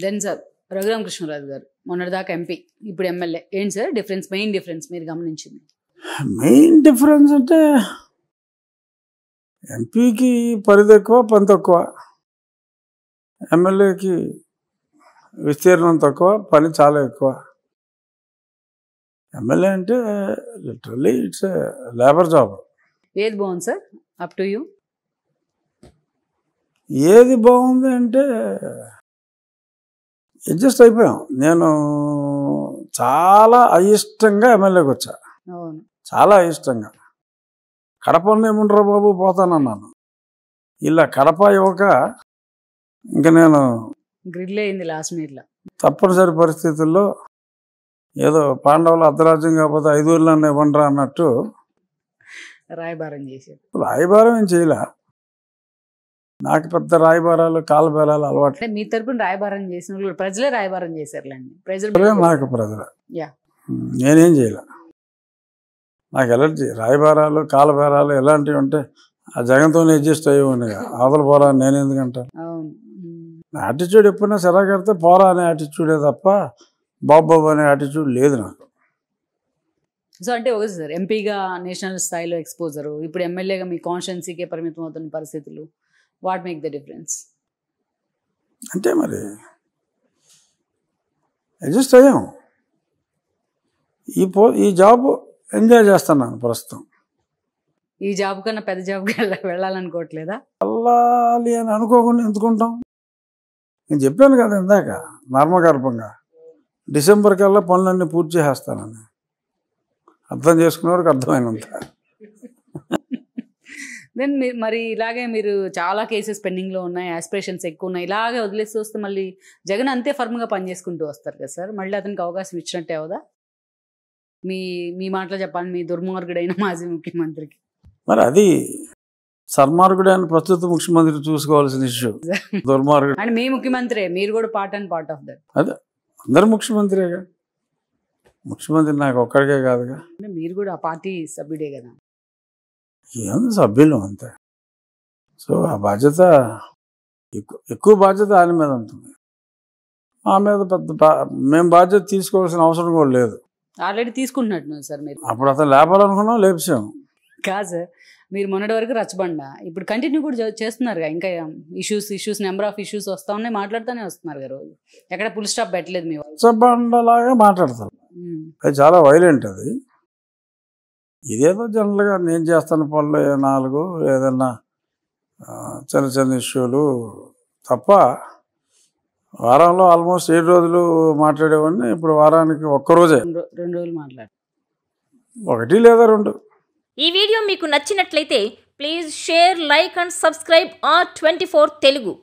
Then sir Raghuramakrishnaraju గారు మొన్నటిదాకా MP, ఇప్పుడు ఎమ్మెల్యే. ఏంటి సార్ డిఫరెన్స్, మెయిన్ డిఫరెన్స్ మీరు గమనించింది? మెయిన్ డిఫరెన్స్ అంటే ఎంపీకి పరిధి ఎక్కువ, పని తక్కువ. ఎమ్మెల్యేకి విస్తీర్ణం తక్కువ, పని చాలా ఎక్కువ. ఎమ్మెల్యే అంటే లిటరల్లీ ఇట్స్ లేబర్ జాబ్. ఏది బాగుంది సార్ అప్ టు యూ? ఏది బాగుంది అంటే అడ్జస్ట్ అయిపోయాం. నేను చాలా అయిష్టంగా ఎమ్మెల్యేకి వచ్చా, అవును, చాలా అయిష్టంగా. కడపలో ఏముండ్రా బాబు పోతానన్నాను. ఇలా కడప యువక ఇంకా నేను గ్రిల్ అయింది లాస్ట్ మీట్లో. తప్పనిసరి పరిస్థితుల్లో ఏదో పాండవులు అర్ధరాజ్యం కాకపోతే 5 ఊర్లన్నీ ఇవ్వండిరా అన్నట్టు రాయబారం చేశారు. రాయబారం ఏం చేయలే. నాకు పెద్ద రాయబారాలు కాలబేరాలు అలవాటు. అంటే మీ తరపున రాయబారం చేసిన వాళ్ళు ప్రజలే రాయబారం చేశారులేండి. నాకు ప్రజలు, యా, నేనేం చేయలే. నాకు ఎలర్జీ రాయబారాలు కాలబేరాలు ఎలాంటివి ఉంటే ఆ జగన్తోనే అడ్జస్ట్ అయ్యేవాడిని. అవతల పోరా నేను ఎందుకంటాను. అవును. నా యాటిట్యూడ్ ఎప్పుడైనా సరాగడితే పోరా అనే యాటిట్యూడే తప్ప బాబు అనే యాటిట్యూడ్ లేదు నాకు. సో అంటే ఒకటి సార్, ఎంపీగా నేషనల్ స్థాయిలో ఎక్స్పోజరు, ఇప్పుడు ఎమ్మెల్యేగా మీ కాన్స్టిట్యున్సీకే పరిమితం అవుతున్న పరిస్థితులు. What make the difference? అంటే మరి అడ్జస్ట్ అయ్యాం. ఈ జాబ్ ఎంజాయ్ చేస్తున్నాను ప్రస్తుతం. ఈ జాబ్ కన్నా పెద్ద జాబ్కి వెళ్ళాలనుకోవట్లేదా? వెళ్ళాలి అని అనుకోకుండా ఎందుకుంటాం? నేను చెప్పాను కదా ఇందాక నర్మగర్భంగా, డిసెంబర్ కల్లా పనులన్నీ పూర్తి చేసేస్తానని. అర్థం చేసుకునేవాడికి అర్థమైనంత. దెన్ మరి ఇలాగే మీరు చాలా కేసెస్ పెండింగ్లో ఉన్నాయి, ఆస్పిరేషన్స్ ఎక్కువ ఉన్నాయి, ఇలాగే వదిలేసి వస్తే మళ్ళీ జగన్ అంతే ఫర్మ్గా పనిచేసుకుంటూ వస్తారు కదా సార్. మళ్ళీ అతనికి అవకాశం ఇచ్చినట్టే అవుదా? మీ మాటలో చెప్పాలి, మీ దుర్మార్గుడైన మాజీ ముఖ్యమంత్రికి. మరి అది సన్మార్గుడే అని ప్రస్తుత ముఖ్యమంత్రి చూసుకోవాల్సిన ఇష్యూ. దుర్మార్గుడు అండ్ మీ ముఖ్యమంత్రి, మీరు కూడా part and part of that. అదే అందరు ముఖ్యమంత్రిగా. ముఖ్యమంత్రి నాకు ఒక్కడికే కాదుగా. అంటే మీరు కూడా ఆ పార్టీ సభ్యుడే కదా. ఏముంది, సభ్యులు అంతే. సో ఆ బాధ్యత ఎక్కువ బాధ్యత ఆయన మీద ఉంటుంది. మా మీద మేము బాధ్యత తీసుకోవాల్సిన అవసరం కూడా లేదు. ఆల్రెడీ తీసుకుంటున్నట్టున్నారు సార్ మీరు. అప్పుడు అతను లేపాలనుకున్నాం, లేపాము. కాదు సార్, మీరు మొన్నటి వరకు రచ్చబండ, ఇప్పుడు కంటిన్యూ కూడా చేస్తున్నారుగా. ఇంకా ఇష్యూస్ నెంబర్ ఆఫ్ ఇష్యూస్ వస్తూ ఉన్నాయి, మాట్లాడుతూనే వస్తున్నారు కదా రోజు. ఎక్కడ ఫుల్ స్టాప్ పెట్టలేదు మీ వాళ్ళు. రచ్చబండలాగా మాట్లాడతారు. అది చాలా వైలెంట్. అది ఇదేదో జనరల్గా నేను చేస్తాను పనులు 4 ఏదన్నా చిన్న చిన్న ఇష్యూలు తప్ప. వారంలో ఆల్మోస్ట్ 7 రోజులు మాట్లాడేవాడిని. ఇప్పుడు వారానికి ఒక్కరోజే, 2 రోజులు మాట్లాడు, 1 లేదా 2. ఈ వీడియో మీకు నచ్చినట్లయితే please share, like and subscribe R24 Telugu.